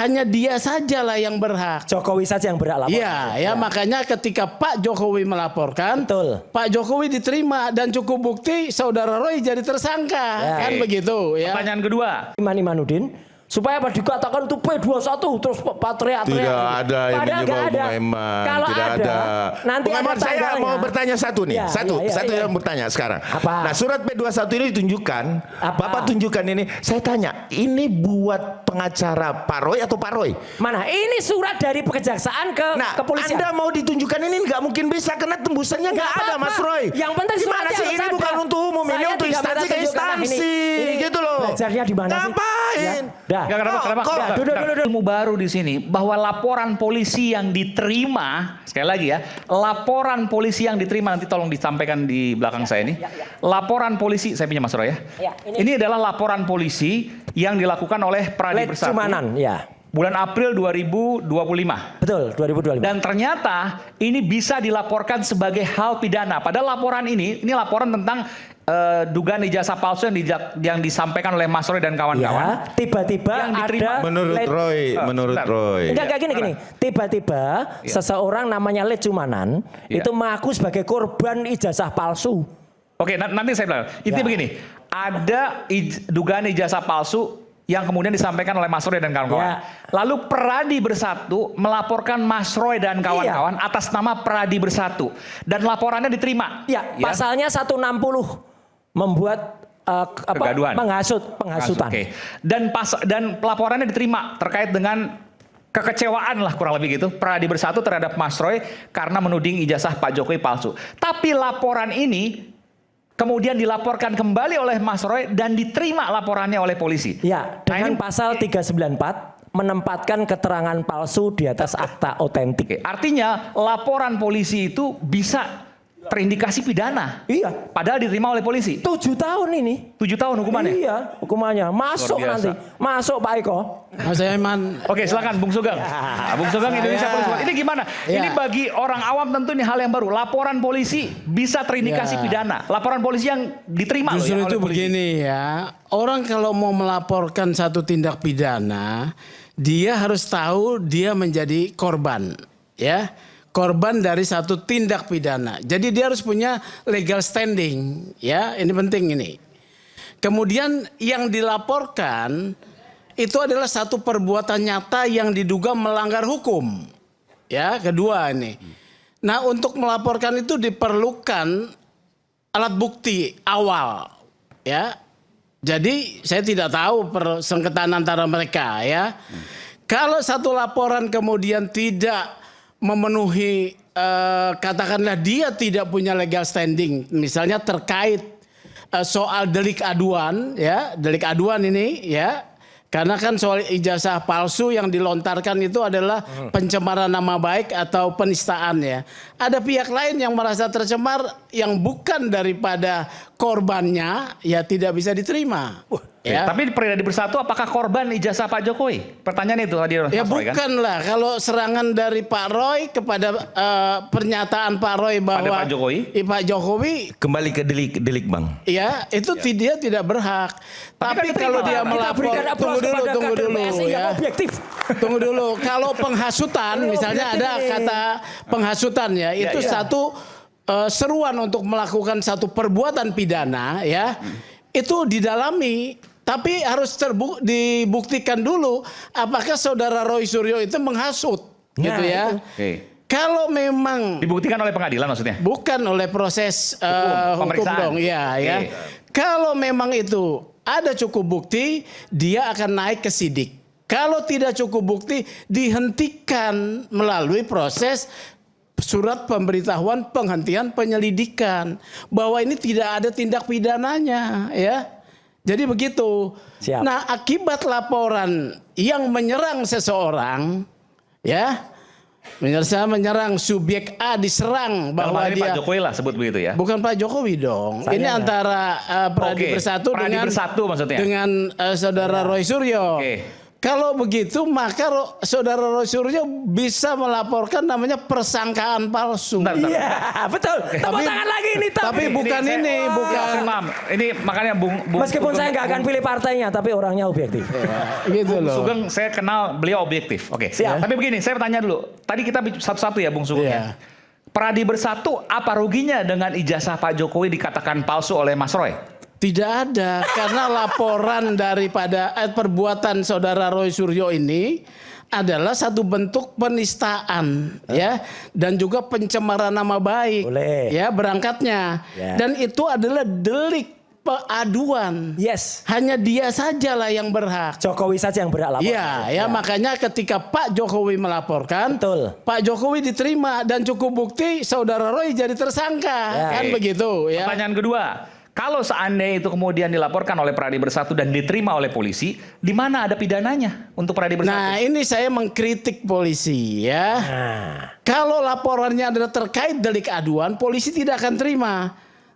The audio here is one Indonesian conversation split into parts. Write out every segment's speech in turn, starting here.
hanya dia sajalah yang berhak. Jokowi saja yang berhak lapor. Iya, ya makanya ketika Pak Jokowi melaporkan, betul. Pak Jokowi diterima dan cukup bukti saudara Roy jadi tersangka, kan begitu ya. Pertanyaan kedua. Iman Imanuddin, supaya apa dikatakan itu P21 terus teriak-teriak. Tidak ada yang menyebut Bung Eman. Kalau tidak ada. Nanti Bung Eman, saya tanggalnya. mau bertanya satu nih. Ya, Satu yang bertanya sekarang. Apa? Nah, surat P21 ini ditunjukkan. Apa? Bapak tunjukkan ini. Saya tanya, ini buat pengacara Pak Roy atau Pak Roy? Mana? Ini surat dari kejaksaan ke kepolisian. Anda mau ditunjukkan ini nggak mungkin bisa karena tembusannya nggak ada, apa-apa. Mas Roy. Yang penting gimana suratnya sih harus ini ada. bukan untuk umum, ini Saya untuk tidak instansi ke minta tunjukkan instansi, ini gitu loh. Belajarnya di mana sih? Ngapain? Ya. Nggak, kenapa? Ilmu baru di sini bahwa laporan polisi yang diterima, sekali lagi ya, laporan polisi yang diterima, nanti tolong disampaikan di belakang saya ini. Laporan polisi, saya punya Mas Roy ya. Ini adalah laporan polisi yang dilakukan oleh Pradi Bersatu. Cumanan, ya. Bulan April 2025. Betul, 2025. Dan ternyata ini bisa dilaporkan sebagai hal pidana. Padahal laporan ini laporan tentang dugaan ijazah palsu yang disampaikan oleh Mas Roy dan kawan-kawan. Ya, tiba-tiba ada menurut Roy. Enggak kayak gini. Tiba-tiba seseorang namanya Led Cumanan itu mengaku sebagai korban ijazah palsu. Oke, nanti saya bilang. Intinya begini, ada dugaan ijazah palsu yang kemudian disampaikan oleh Mas Roy dan kawan-kawan. Lalu Pradi Bersatu melaporkan Mas Roy dan kawan-kawan atas nama Pradi Bersatu. Dan laporannya diterima. Pasalnya 160 membuat kegaduhan. penghasutan. Oke. Dan laporannya diterima terkait dengan kekecewaan lah kurang lebih gitu Pradi Bersatu terhadap Mas Roy karena menuding ijazah Pak Jokowi palsu. Tapi laporan ini kemudian dilaporkan kembali oleh Mas Roy dan diterima laporannya oleh polisi. Ya, dengan pasal 394 menempatkan keterangan palsu di atas akta otentik. Artinya laporan polisi itu bisa terindikasi pidana. Iya. Padahal diterima oleh polisi. 7 tahun ini. 7 tahun hukumannya? Iya, hukumannya. Masuk nanti. Masuk Pak Eko. Mas Eman. Oke, silakan Bung Sugeng. Bung Sugeng Indonesia Polisi. Ini gimana? Ini bagi orang awam tentu ini hal yang baru. Laporan polisi bisa terindikasi pidana. Laporan polisi yang diterima Justru itu begini ya. Orang kalau mau melaporkan satu tindak pidana, dia harus tahu dia menjadi korban, ya. Korban dari satu tindak pidana. Jadi dia harus punya legal standing, ya. Ini penting ini. Kemudian yang dilaporkan itu adalah satu perbuatan nyata yang diduga melanggar hukum. Ya, kedua ini. Nah, untuk melaporkan itu diperlukan alat bukti awal, ya. Jadi saya tidak tahu persengketaan antara mereka, ya. Kalau satu laporan kemudian tidak memenuhi katakanlah dia tidak punya legal standing, misalnya terkait soal delik aduan, ya, delik aduan ini, ya, karena kan soal ijazah palsu yang dilontarkan itu adalah pencemaran nama baik atau penistaan, ya. Ada pihak lain yang merasa tercemar yang bukan daripada korbannya, ya tidak bisa diterima. Ya. Tapi Pradi Bersatu apakah korban ijazah Pak Jokowi? Pertanyaan itu tadi. Ya bukanlah, kan? Kalau serangan dari Pak Roy kepada pernyataan Pak Roy bahwa Pak Jokowi kembali ke delik Bang. Ya, itu dia tidak berhak. Tapi kan kalau dia melapor, tunggu dulu ya. Tunggu dulu. Kalau penghasutan, misalnya ada kata penghasutan ya, itu satu seruan untuk melakukan satu perbuatan pidana, ya. Itu didalami. Tapi harus dibuktikan dulu apakah saudara Roy Suryo itu menghasut, gitu ya. Kalau memang dibuktikan oleh pengadilan maksudnya? Bukan oleh proses hukum dong, ya. Kalau memang itu ada cukup bukti, dia akan naik ke sidik. Kalau tidak cukup bukti, dihentikan melalui proses surat pemberitahuan penghentian penyelidikan bahwa ini tidak ada tindak pidananya, ya. Jadi begitu. Siap. Nah, akibat laporan yang menyerang seseorang, ya, menyerang subjek A diserang bahwa dia Pak Jokowi lah sebut begitu ya. Bukan Pak Jokowi dong. Ini antara Pradi Bersatu maksudnya dengan saudara Roy Suryo. Kalau begitu maka saudara Roy Suryo bisa melaporkan namanya persangkaan palsu. Bentar. Iya, betul. Tepuk tangan lagi ini. Tapi bukan ini, bukan. Imam, ini makanya Bung Meskipun saya nggak akan pilih partainya, tapi orangnya objektif. Gitu loh. Sugeng, saya kenal beliau objektif. Oke. Siap. Tapi begini, saya bertanya dulu. Tadi kita satu-satu ya, Bung Sugeng. Iya. Pradi Bersatu, apa ruginya dengan ijazah Pak Jokowi dikatakan palsu oleh Mas Roy? Tidak ada, karena laporan daripada perbuatan saudara Roy Suryo ini adalah satu bentuk penistaan, ya, dan juga pencemaran nama baik, Boleh. ya, berangkatnya, Ya. dan itu adalah delik pengaduan. Yes. Hanya dia sajalah yang berhak. Jokowi saja yang berhak lapor. Iya, ya, makanya ketika Pak Jokowi melaporkan, Betul. Pak Jokowi diterima dan cukup bukti saudara Roy jadi tersangka, Ya. kan begitu, ya. Pertanyaan kedua, kalau seandainya itu kemudian dilaporkan oleh Pradi Bersatu dan diterima oleh polisi, di mana ada pidananya untuk Pradi Bersatu? Nah, ini saya mengkritik polisi, ya. Nah, Kalau laporannya adalah terkait delik aduan, polisi tidak akan terima.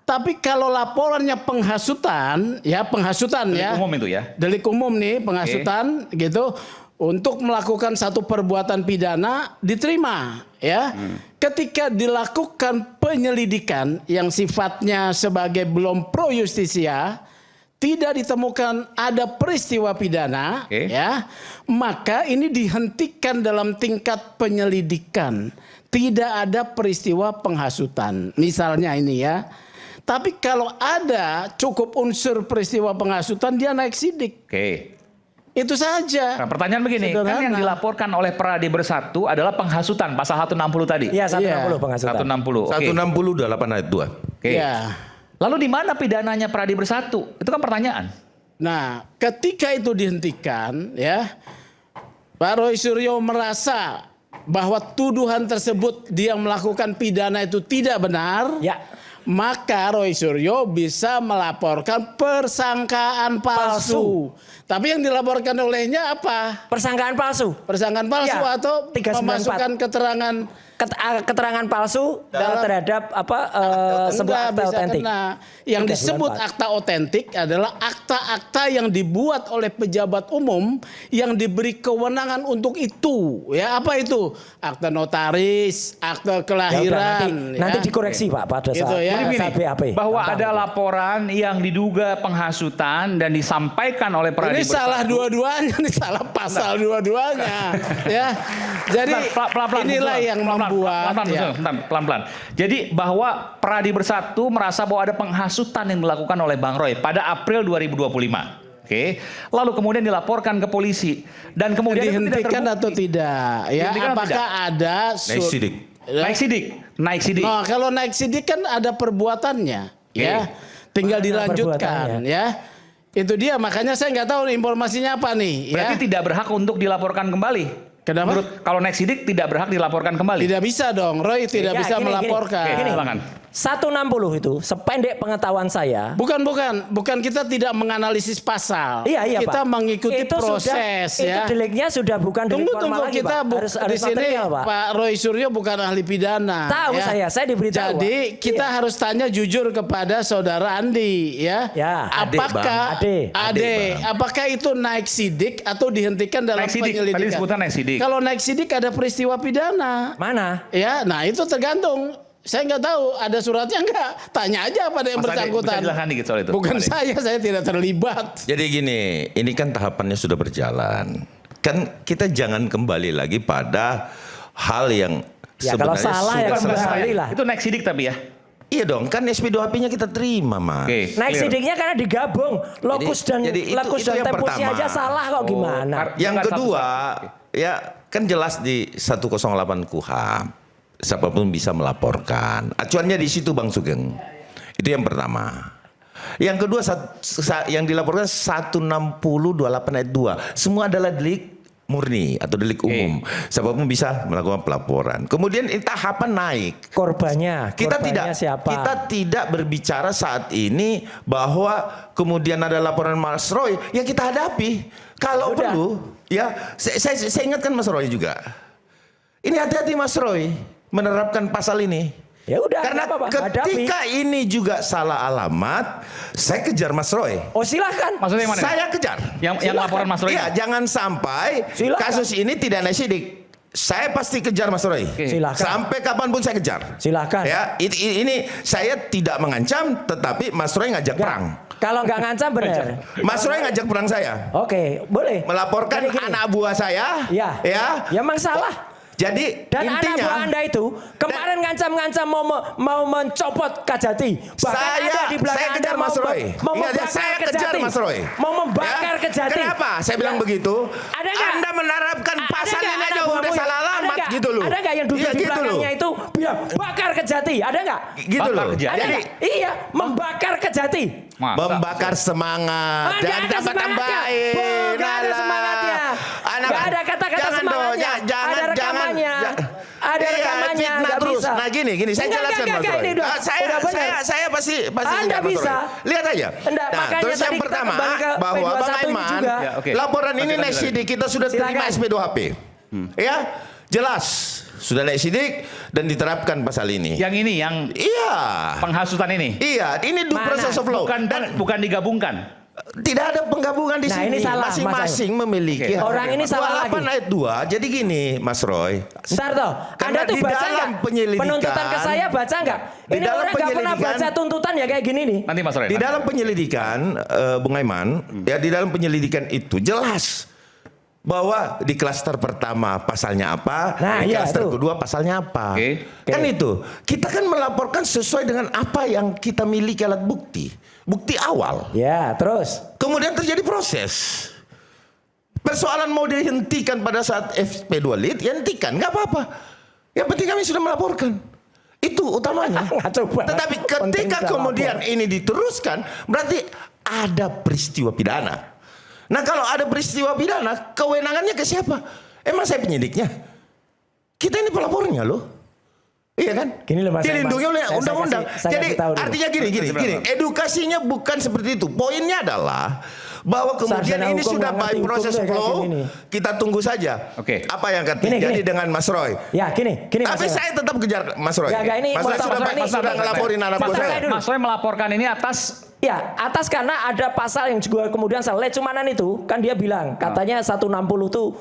Tapi kalau laporannya penghasutan, ya penghasutan, Delik ya. umum itu ya? Delik umum nih, penghasutan, gitu. Untuk melakukan satu perbuatan pidana diterima, ya. Ketika dilakukan penyelidikan yang sifatnya sebagai belum pro justisia, tidak ditemukan ada peristiwa pidana, Oke. ya, maka ini dihentikan dalam tingkat penyelidikan. Tidak ada peristiwa penghasutan. Misalnya ini, ya. Tapi kalau ada cukup unsur peristiwa penghasutan, dia naik sidik. Oke. Itu saja. Nah, pertanyaan begini, kan yang Sederhana. dilaporkan oleh Pradi Bersatu adalah penghasutan pasal 160 tadi. iya 160 Iya. penghasutan. 160. Oke. 168 ayat 2. Oke. Ya. Lalu di mana pidananya Pradi Bersatu? Itu kan pertanyaan. Nah, ketika itu dihentikan, ya, Pak Roy Suryo merasa bahwa tuduhan tersebut dia melakukan pidana itu tidak benar, Ya. maka Roy Suryo bisa melaporkan persangkaan palsu. Tapi yang dilaporkan olehnya apa? Persangkaan palsu. Persangkaan palsu Ya, atau 394. memasukkan keterangan Keterangan palsu terhadap sebuah akta bisa otentik. kena. Yang 394. disebut akta otentik adalah akta-akta yang dibuat oleh pejabat umum yang diberi kewenangan untuk itu. Ya, apa itu? Akta notaris, akta Ya udah, kelahiran. nanti ya. dikoreksi Pak pada Gitu saat, ya. Jadi saat begini, BAP. bahwa Gampang. ada laporan yang diduga penghasutan dan disampaikan oleh Ini Pradi salah Bersatu. dua-duanya, ini salah pasal dua-duanya. Ya. Jadi Pelan-pelan, inilah Bung, yang pelan-pelan, membuat, pelan-pelan, ya. Bung, pelan-pelan. Jadi bahwa Pradi Bersatu merasa bahwa ada penghasutan yang dilakukan oleh Bang Roy pada April 2025. Oke. Lalu kemudian dilaporkan ke polisi dan kemudian itu tidak Dihentikan terbukti. atau tidak? Ya, Dihentikan atau apakah ada Naik sidik. Naik sidik, naik sidik. Nah, kalau naik sidik kan ada perbuatannya, ya. Tinggal Mana dilanjutkan, perbuatannya? ya. Itu dia, makanya saya nggak tahu nih informasinya apa nih, Berarti ya. tidak berhak untuk dilaporkan kembali. Kenapa? Menurut kalau naik sidik tidak berhak dilaporkan kembali. Tidak bisa dong, Roy tidak Ya, bisa gini, melaporkan. Oke, Gini. silakan. 160 itu sependek pengetahuan saya. Bukan kita tidak menganalisis pasal. Iya Kita Pak. mengikuti Itu proses, sudah, ya. Itu deliknya sudah bukan delik Tunggu formal lagi kita Pak. Harus di sini material, Pak. Pak Roy Suryo bukan ahli pidana. Tahu ya. saya diberitahu. Jadi Pak. kita Iya. harus tanya jujur kepada saudara Andi, ya. Ya. Adik, Apakah Bang. Ade, Bang. apakah itu naik sidik atau dihentikan dalam Naik sidik, penyelidikan? tadi disebutkan naik sidik. Kalau naik sidik ada peristiwa pidana. Mana? Ya, nah itu tergantung. Saya nggak tahu ada suratnya nggak. Tanya aja pada yang Mas Ade, bersangkutan. bisa jelaskan dikit soal itu, Bukan Mas Ade. saya tidak terlibat. Jadi gini, ini kan tahapannya sudah berjalan. Kan kita jangan kembali lagi pada hal yang Ya, kalau sebenarnya salah ya sudah kembali selesai. lah. Itu naik sidik tapi ya. Iya dong, kan SP2HP-nya kita terima, Mas. Oke. Naik clear. sidiknya karena digabung lokus Jadi itu yang temposnya pertama. aja salah kok gimana? Yang Bukan kedua, satu-satu. ya kan jelas di 108 KUHP. Siapapun bisa melaporkan. Acuannya di situ Bang Sugeng. Itu yang pertama. Yang kedua yang dilaporkan 160/28 ayat 2. Semua adalah delik murni atau delik umum. Siapapun bisa melakukan pelaporan. Kemudian tahapan naik. Korbannya Kita siapa? tidak berbicara saat ini bahwa kemudian ada laporan Mas Roy yang kita hadapi. Kalau Sudah. perlu, ya saya ingatkan Mas Roy juga. Ini hati-hati Mas Roy menerapkan pasal ini. Ya udah, Karena nggak apa-apa, ketika ini juga salah alamat, saya kejar Mas Roy. Oh silahkan. Maksudnya yang mana? Saya kejar. Yang laporan Mas Roy. Iya, jangan sampai Silakan. kasus ini tidak naik sidik. Saya pasti kejar Mas Roy. Silakan. Sampai kapanpun saya kejar. Silakan. Ya, ini saya tidak mengancam, tetapi Mas Roy ngajak perang. Kalau nggak ngancam benar. Mas Roy ngajak perang saya. Oke, boleh. Melaporkan Gini. anak buah saya. Ya. Ya. Ya emang salah. Jadi Dan anak intinya buah Anda itu kemarin ngancam-ngancam mau mencopot Kajati. Bahkan ada di belakang saya Anda kejar Mas Roy. mau Ingat ya, membakar saya kejar Kejati. Mas Roy. Mau membakar Ya. Kejati. Kenapa saya bilang begitu? Ada nggak? Anda menerapkan pasal ini aja udah salah alamat nggak? gitu loh. Ada nggak yang duduk Iya, di gitu loh. belakangnya itu bilang bakar Kejati? Ada nggak? Gitu Bakar loh. Kejati. Ada Jadi nggak? Iya, membakar Kejati. Masa? membakar semangat. Nggak Jangan ada tambah semangatnya. tambahin. Nggak ada semangatnya. Nggak ada kata-kata jangan dong, semangatnya. jangan, Ada rekamannya. Ada Iya, rekamannya, fitnah nggak terus. bisa. Nah gini, saya Enggak, jelaskan enggak, Mas Roy. ini udah benar. Saya pasti Anda tidak, Mas bisa. Roy. Lihat aja. Enggak, Nah, makanya terus tadi yang kita pertama kembali ke bahwa P21 Bang ini Aiman, juga. Ya, oke. laporan ini Lanjut, naik lanjut. sidik, kita sudah terima Silakan. SP2HP. Ya, jelas sudah naik sidik dan diterapkan pasal ini. Yang ini, yang Iya. penghasutan ini. Iya, ini due Mana? process of law. Bukan digabungkan. Tidak ada penggabungan di Nah, sini. ini salah, Mas masing-masing memiliki. Oke. Orang ini salah 28 lagi. ayat 2. Jadi gini, Mas Roy. Ntar toh, Karena Anda tuh di baca dalam nggak? penyelidikan- Penuntutan ke saya baca nggak? Di Ini dalam orang nggak pernah penyelidikan- baca tuntutan ya kayak gini nih. Nanti Mas Roy. Di dalam penyelidikan, Bung Aiman, ya di dalam penyelidikan itu jelas bahwa di klaster pertama pasalnya apa, Nah, di iya, klaster itu. kedua pasalnya apa. Oke. Kan itu. Kita kan melaporkan sesuai dengan apa yang kita miliki alat bukti. Bukti awal. Ya, terus. Kemudian terjadi proses. Persoalan mau dihentikan pada saat FP2 lead, ya hentikan, nggak apa-apa. Yang penting kami sudah melaporkan. Itu utamanya. Ngaco banget. Tetapi Penting ketika sudah kemudian lapor. ini diteruskan, berarti ada peristiwa pidana. Nah kalau ada peristiwa pidana, kewenangannya ke siapa? Emang saya penyidiknya? Kita ini pelapornya loh. Iya kan? Gini loh, Mas Dilindungi Aiman. oleh Saya undang-undang. kasih Jadi tahu dulu. artinya gini. Edukasinya bukan seperti itu. Poinnya adalah bahwa kemudian Sarjana ini hukum sudah nggak by ngerti proses hukum kayak flow. gini nih. Kita tunggu saja. Oke. Apa yang akan Gini, terjadi gini. dengan Mas Roy? Ya, gini Mas Tapi Aiman. saya tetap kejar Mas Roy. Nggak, ini Mas Roy mau sudah, ini sudah ngelaporin anak Mas buah Roy saya. dulu. Mas Roy melaporkan ini atas Ya, atas karena ada pasal yang juga kemudian salah. Lecumanan itu kan dia bilang katanya 160 tuh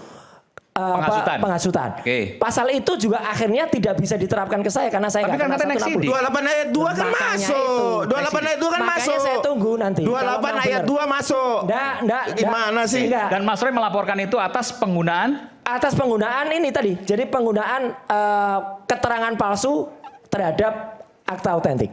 penghasutan. Oke. Pasal itu juga akhirnya tidak bisa diterapkan ke saya karena saya Tapi nggak kan kena katanya next 160. sidik. 28 ayat 2 kan Makanya masuk. itu. 28 ayat 2 kan Makanya masuk. saya tunggu nanti. 28 ayat 2 masuk. Enggak. Gimana sih? Enggak. dan Mas Roy melaporkan itu atas penggunaan Atas penggunaan ini tadi. Jadi penggunaan keterangan palsu terhadap akta autentik.